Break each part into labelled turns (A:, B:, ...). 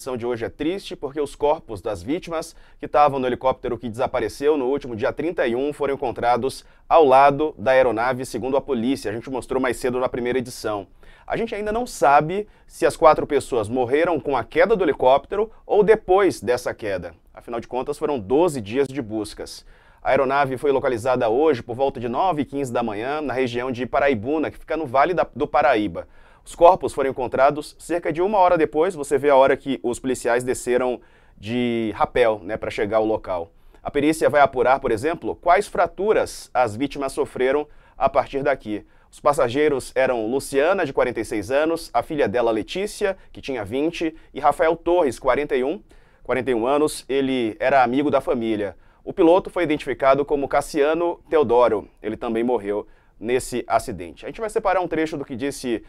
A: edição de hoje é triste porque os corpos das vítimas que estavam no helicóptero que desapareceu no último dia 31 foram encontrados ao lado da aeronave, segundo a polícia. A gente mostrou mais cedo na primeira edição. A gente ainda não sabe se as 4 pessoas morreram com a queda do helicóptero ou depois dessa queda. Afinal de contas, foram 12 dias de buscas. A aeronave foi localizada hoje por volta de 9h15 da manhã, na região de Paraibuna, que fica no Vale do Paraíba. Os corpos foram encontrados cerca de 1 hora depois. Você vê a hora que os policiais desceram de rapel, para chegar ao local. A perícia vai apurar, por exemplo, quais fraturas as vítimas sofreram a partir daqui. Os passageiros eram Luciana, de 46 anos, a filha dela, Letícia, que tinha 20, e Rafael Torres, 41 anos. Ele era amigo da família. O piloto foi identificado como Cassiano Teodoro. Ele também morreu nesse acidente. A gente vai separar um trecho do que disse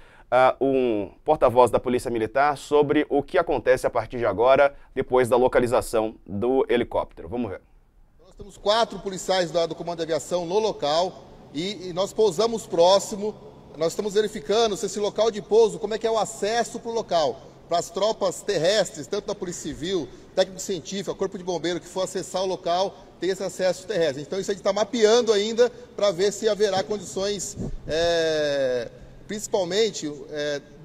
A: um porta-voz da Polícia Militar sobre o que acontece a partir de agora, depois da localização do helicóptero. Vamos ver.
B: Nós temos 4 policiais do Comando de Aviação no local e nós pousamos próximo. Nós estamos verificando se esse local de pouso, como é que é o acesso para o local, para as tropas terrestres, tanto da Polícia Civil, técnico científico, Corpo de Bombeiro, que for acessar o local, ter esse acesso terrestre. Então isso a gente está mapeando ainda para ver se haverá condições, principalmente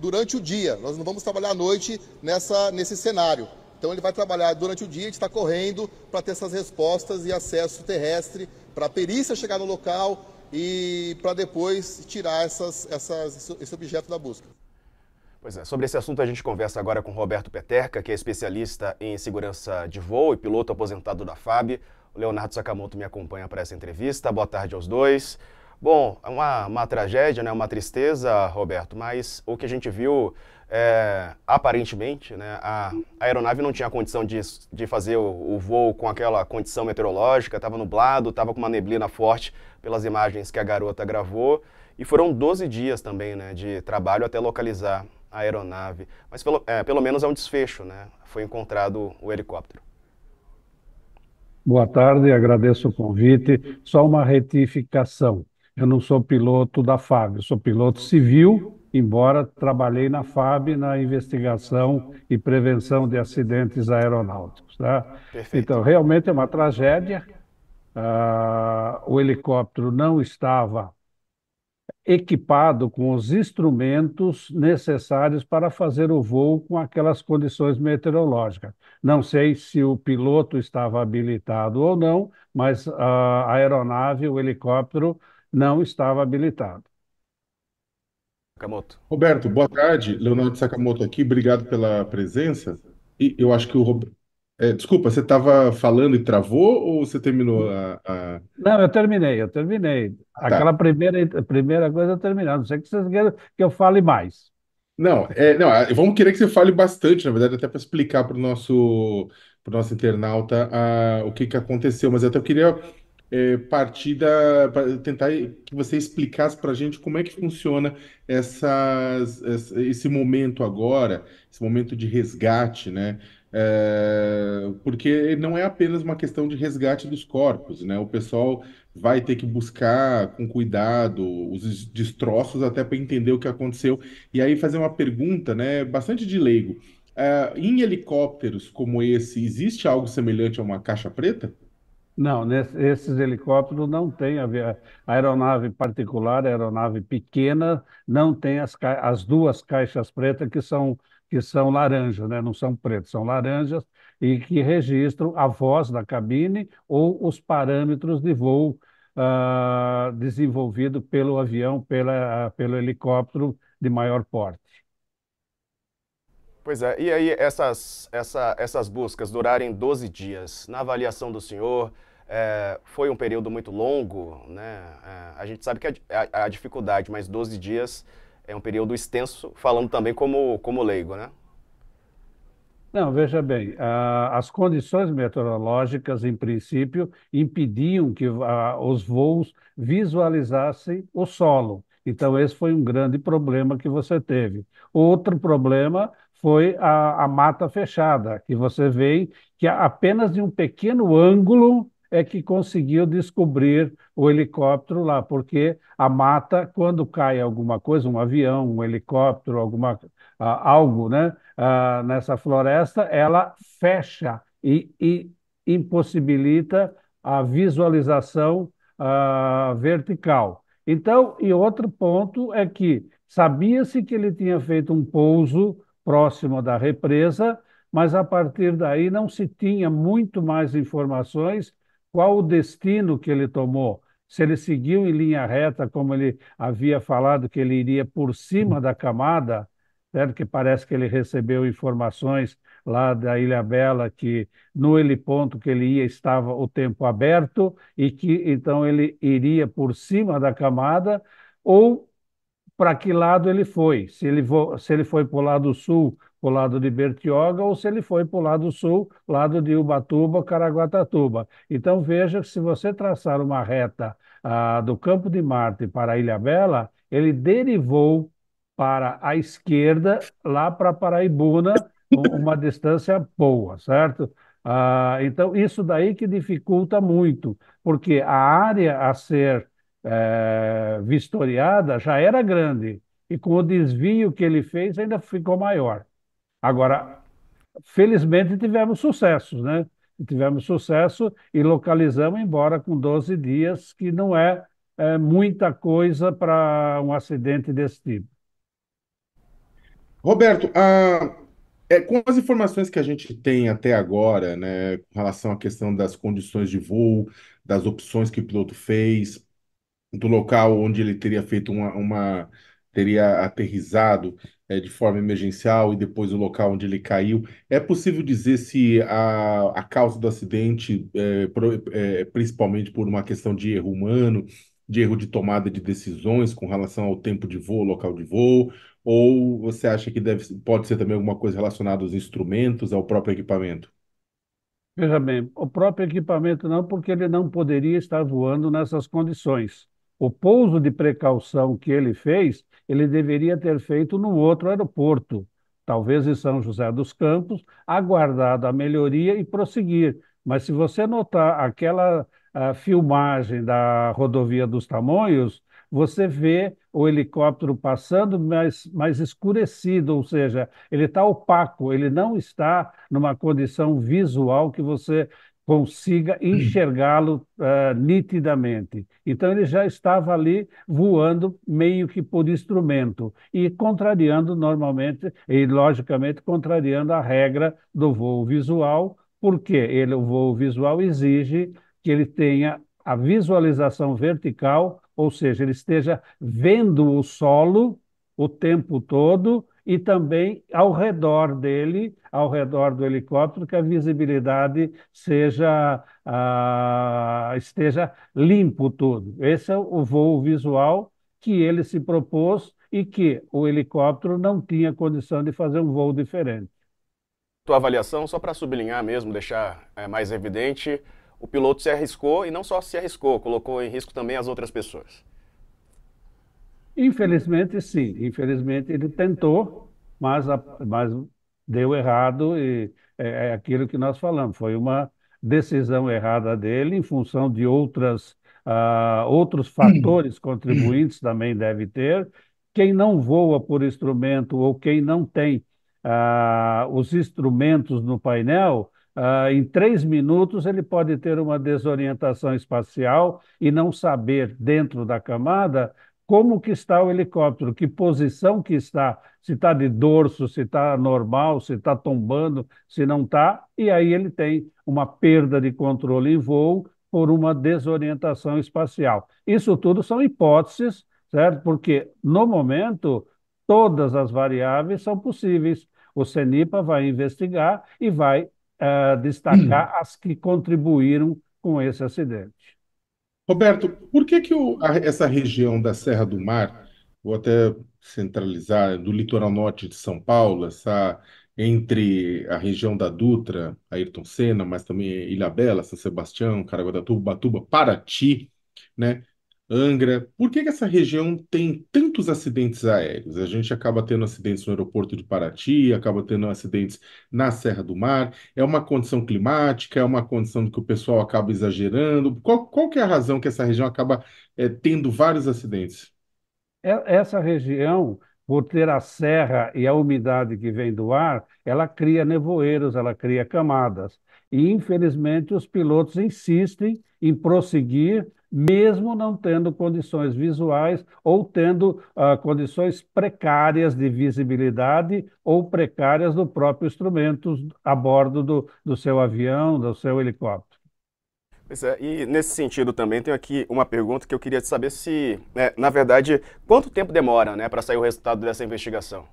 B: durante o dia. Nós não vamos trabalhar à noite nesse cenário. Então ele vai trabalhar durante o dia, a gente está correndo para ter essas respostas e acesso terrestre para a perícia chegar no local e para depois tirar esse objeto da busca.
A: Pois é, sobre esse assunto a gente conversa agora com Roberto Peterca, que é especialista em segurança de voo e piloto aposentado da FAB. O Leonardo Sakamoto me acompanha para essa entrevista. Boa tarde aos dois. Bom, é uma tragédia, uma tristeza, Roberto, mas o que a gente viu, aparentemente, a aeronave não tinha condição de fazer o voo com aquela condição meteorológica, estava nublado, estava com uma neblina forte pelas imagens que a garota gravou, e foram 12 dias também de trabalho até localizar a aeronave. Mas pelo menos é um desfecho, foi encontrado o helicóptero.
C: Boa tarde, agradeço o convite. Só uma retificação. Eu não sou piloto da FAB, eu sou piloto civil, embora trabalhei na FAB na investigação e prevenção de acidentes aeronáuticos. Tá?
A: Perfeito.
C: Então, realmente é uma tragédia. O helicóptero não estava equipado com os instrumentos necessários para fazer o voo com aquelas condições meteorológicas. Não sei se o piloto estava habilitado ou não, mas a aeronave, o helicóptero, não estava habilitado.
A: Sakamoto.
D: Roberto, boa tarde. Leonardo Sakamoto aqui, obrigado pela presença. E eu acho que o Roberto. Desculpa, você estava falando e travou ou você terminou
C: Não, eu terminei.
D: Tá.
C: Aquela primeira coisa eu terminei. A não sei que vocês queiram que eu fale mais.
D: Não, vamos querer que você fale bastante, na verdade, até para explicar pro nosso internauta o que que aconteceu. Mas eu até queria partir para tentar que você explicasse para a gente como é que funciona esse momento agora, esse momento de resgate, né? Porque não é apenas uma questão de resgate dos corpos, né? O pessoal vai ter que buscar com cuidado os destroços até para entender o que aconteceu. E aí fazer uma pergunta, né, bastante de leigo. Em helicópteros como esse, existe algo semelhante a uma caixa preta?
C: Não, esses helicópteros não têm a aeronave particular, a aeronave pequena, não tem as 2 caixas pretas que são laranjas, né? Não são pretas, são laranjas e que registram a voz da cabine ou os parâmetros de voo desenvolvido pelo avião, pelo helicóptero de maior porte.
A: Pois é, e aí essas buscas durarem 12 dias, na avaliação do senhor, foi um período muito longo, né? A gente sabe que a dificuldade, mas 12 dias é um período extenso, falando também como leigo, né?
C: Não, veja bem, as condições meteorológicas, em princípio, impediam que os voos visualizassem o solo. Então, esse foi um grande problema que você teve. Outro problema foi a mata fechada, que você vê que apenas de um pequeno ângulo é que conseguiu descobrir o helicóptero lá, porque a mata, quando cai alguma coisa, um avião, um helicóptero, algo, né, nessa floresta, ela fecha e impossibilita a visualização vertical. Então, e outro ponto é que sabia-se que ele tinha feito um pouso próximo da represa, mas a partir daí não se tinha muito mais informações qual o destino que ele tomou. Se ele seguiu em linha reta, como ele havia falado que ele iria por cima da camada, certo? Que parece que ele recebeu informações lá da Ilha Bela que no heliponto que ele ia estava o tempo aberto e que então ele iria por cima da camada, ou para que lado ele foi, se ele foi para o lado sul, para o lado de Bertioga, ou se ele foi para o lado sul, lado de Ubatuba, Caraguatatuba. Então veja que se você traçar uma reta do Campo de Marte para a Ilhabela, ele derivou para a esquerda, lá para Paraibuna, uma distância boa, certo? Então isso daí que dificulta muito, porque a área a ser vistoriada já era grande e com o desvio que ele fez ainda ficou maior. Agora, felizmente tivemos sucessos, né? Tivemos sucesso e localizamos, embora com 12 dias, que não é muita coisa para um acidente desse tipo.
D: Roberto, com as informações que a gente tem até agora, né, com relação à questão das condições de voo, das opções que o piloto fez, do local onde ele teria feito teria aterrissado de forma emergencial e depois o local onde ele caiu. É possível dizer se a causa do acidente principalmente por uma questão de erro humano, de erro de tomada de decisões com relação ao tempo de voo, local de voo, ou você acha que pode ser também alguma coisa relacionada aos instrumentos, ao próprio equipamento?
C: Veja bem, o próprio equipamento não, porque ele não poderia estar voando nessas condições. O pouso de precaução que ele fez, ele deveria ter feito no outro aeroporto, talvez em São José dos Campos, aguardado a melhoria e prosseguir. Mas se você notar aquela filmagem da rodovia dos Tamoios, você vê o helicóptero passando mais escurecido, ou seja, ele está opaco, ele não está numa condição visual que você consiga enxergá-lo nitidamente. Então ele já estava ali voando meio que por instrumento e contrariando normalmente e logicamente contrariando a regra do voo visual, porque o voo visual exige que ele tenha a visualização vertical, ou seja, ele esteja vendo o solo o tempo todo e também ao redor dele, ao redor do helicóptero, que a visibilidade esteja limpo tudo. Esse é o voo visual que ele se propôs e que o helicóptero não tinha condição de fazer um voo diferente.
A: Tua avaliação, só para sublinhar mesmo, deixar mais evidente, o piloto se arriscou e não só se arriscou, colocou em risco também as outras pessoas.
C: Infelizmente, sim. Infelizmente, ele tentou, mas deu errado e é aquilo que nós falamos. Foi uma decisão errada dele em função de outros fatores contribuintes também deve ter. Quem não voa por instrumento ou quem não tem os instrumentos no painel, em 3 minutos ele pode ter uma desorientação espacial e não saber dentro da camada como que está o helicóptero, que posição que está, se está de dorso, se está normal, se está tombando, se não está, e aí ele tem uma perda de controle em voo por uma desorientação espacial. Isso tudo são hipóteses, certo? Porque no momento todas as variáveis são possíveis. O CENIPA vai investigar e vai destacar as que contribuíram com esse acidente.
D: Roberto, por que que essa região da Serra do Mar, vou até centralizar, do litoral norte de São Paulo, entre a região da Dutra, Ayrton Senna, mas também Ilhabela, São Sebastião, Caraguatatuba, Ubatuba, Paraty, né? Angra. Por que que essa região tem tantos acidentes aéreos? A gente acaba tendo acidentes no aeroporto de Paraty, acaba tendo acidentes na Serra do Mar. É uma condição climática, é uma condição que o pessoal acaba exagerando. Qual que é a razão que essa região acaba tendo vários acidentes?
C: Essa região por ter a serra e a umidade que vem do ar, ela cria nevoeiros, ela cria camadas. E, infelizmente, os pilotos insistem em prosseguir, mesmo não tendo condições visuais ou tendo condições precárias de visibilidade ou precárias do próprio instrumento a bordo do seu avião, do seu helicóptero.
A: Pois é, e nesse sentido também tenho aqui uma pergunta que eu queria saber se, na verdade, quanto tempo demora, né, para sair o resultado dessa investigação?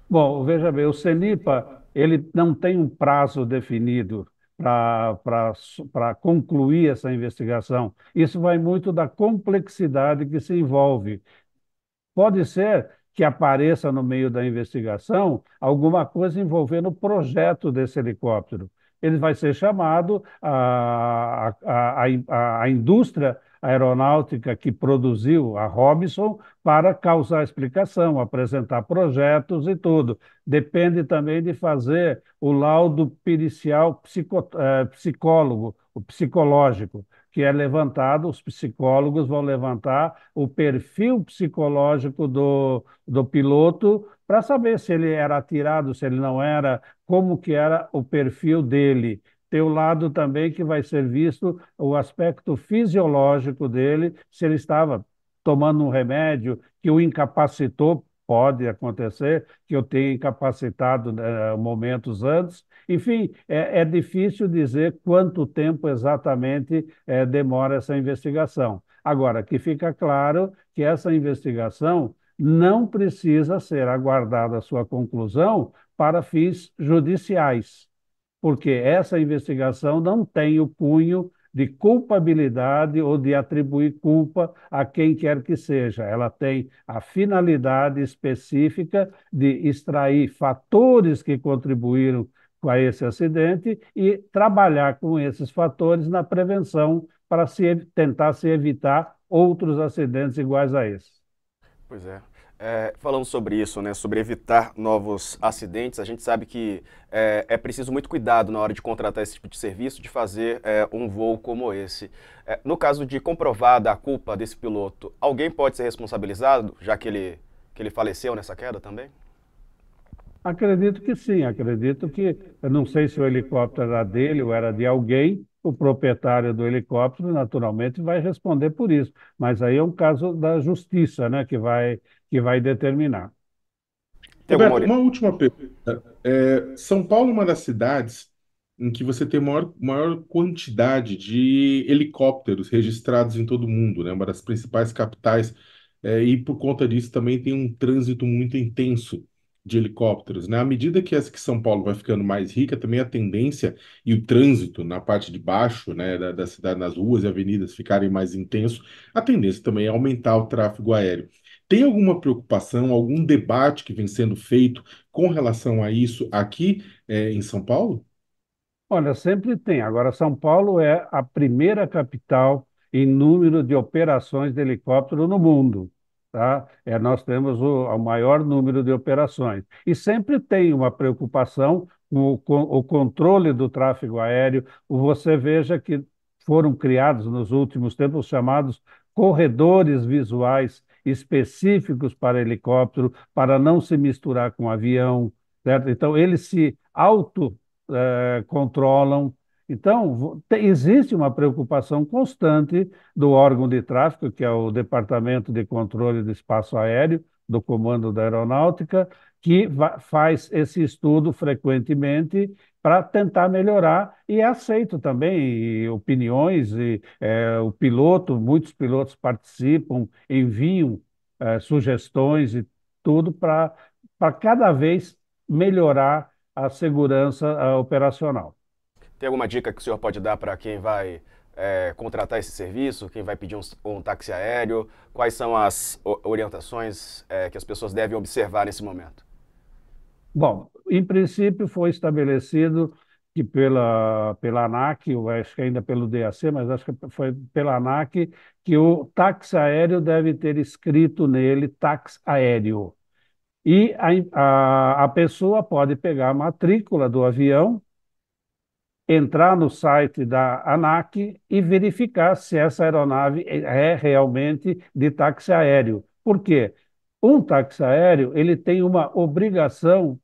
C: Bom, veja bem, o CENIPA, ele não tem um prazo definido para concluir essa investigação. Isso vai muito da complexidade que se envolve. Pode ser que apareça no meio da investigação alguma coisa envolvendo o projeto desse helicóptero. Ele vai ser chamado a indústria aeronáutica que produziu a Robinson para causar explicação, apresentar projetos e tudo. Depende também de fazer o laudo pericial psicólogo, o psicológico, que é levantado, os psicólogos vão levantar o perfil psicológico do piloto para saber se ele era atirado, se ele não era, como que era o perfil dele. Tem o lado também que vai ser visto o aspecto fisiológico dele, se ele estava tomando um remédio que o incapacitou, pode acontecer que eu tenha incapacitado momentos antes. Enfim, é difícil dizer quanto tempo exatamente demora essa investigação. Agora, que fica claro que essa investigação não precisa ser aguardada a sua conclusão para fins judiciais, porque essa investigação não tem o cunho de culpabilidade ou de atribuir culpa a quem quer que seja. Ela tem a finalidade específica de extrair fatores que contribuíram com esse acidente e trabalhar com esses fatores na prevenção para tentar se evitar outros acidentes iguais a esse.
A: Pois é. Falando sobre isso, né, sobre evitar novos acidentes, a gente sabe que é preciso muito cuidado na hora de contratar esse tipo de serviço, de fazer um voo como esse. No caso de comprovada a culpa desse piloto, alguém pode ser responsabilizado, já que ele faleceu nessa queda também?
C: Acredito que sim, acredito que, eu não sei se o helicóptero era dele ou era de alguém, o proprietário do helicóptero naturalmente vai responder por isso, mas aí é um caso da justiça, né, que vai determinar.
A: Tem alguma
D: Roberto, uma última pergunta. São Paulo é uma das cidades em que você tem maior quantidade de helicópteros registrados em todo o mundo, né? Uma das principais capitais, e por conta disso também tem um trânsito muito intenso de helicópteros, né? À medida que São Paulo vai ficando mais rica, também a tendência e o trânsito na parte de baixo, né, da cidade, nas ruas e avenidas ficarem mais intenso, a tendência também é aumentar o tráfego aéreo. Tem alguma preocupação, algum debate que vem sendo feito com relação a isso aqui, em São Paulo?
C: Olha, sempre tem. Agora, São Paulo é a primeira capital em número de operações de helicóptero no mundo, tá? Nós temos o maior número de operações. E sempre tem uma preocupação com o controle do tráfego aéreo. Você veja que foram criados nos últimos tempos os chamados corredores visuais específicos para helicóptero, para não se misturar com avião, certo? Então, eles se controlam. Então, existe uma preocupação constante do órgão de tráfego, que é o Departamento de Controle do Espaço Aéreo, do Comando da Aeronáutica, que faz esse estudo frequentemente para tentar melhorar e é aceito também opiniões e muitos pilotos participam, enviam sugestões e tudo para cada vez melhorar a segurança operacional.
A: Tem alguma dica que o senhor pode dar para quem vai contratar esse serviço, quem vai pedir um táxi aéreo? Quais são as orientações que as pessoas devem observar nesse momento?
C: Bom, em princípio foi estabelecido que pela ANAC, eu acho que ainda pelo DAC, mas acho que foi pela ANAC, que o táxi aéreo deve ter escrito nele táxi aéreo. E a pessoa pode pegar a matrícula do avião, entrar no site da ANAC e verificar se essa aeronave é realmente de táxi aéreo. Por quê? Um táxi aéreo, ele tem uma obrigação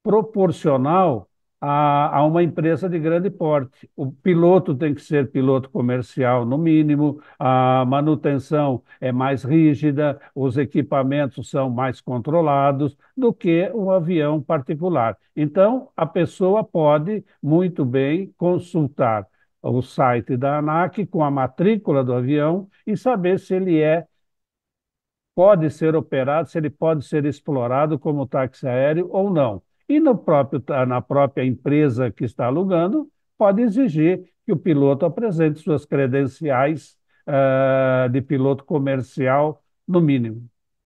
C: proporcional a uma empresa de grande porte. O piloto tem que ser piloto comercial, no mínimo, a manutenção é mais rígida, os equipamentos são mais controlados do que um avião particular. Então, a pessoa pode muito bem consultar o site da ANAC com a matrícula do avião e saber se ele pode ser operado, se ele pode ser explorado como táxi aéreo ou não. E na própria empresa que está alugando, pode exigir que o piloto apresente suas credenciais, de piloto comercial, no mínimo.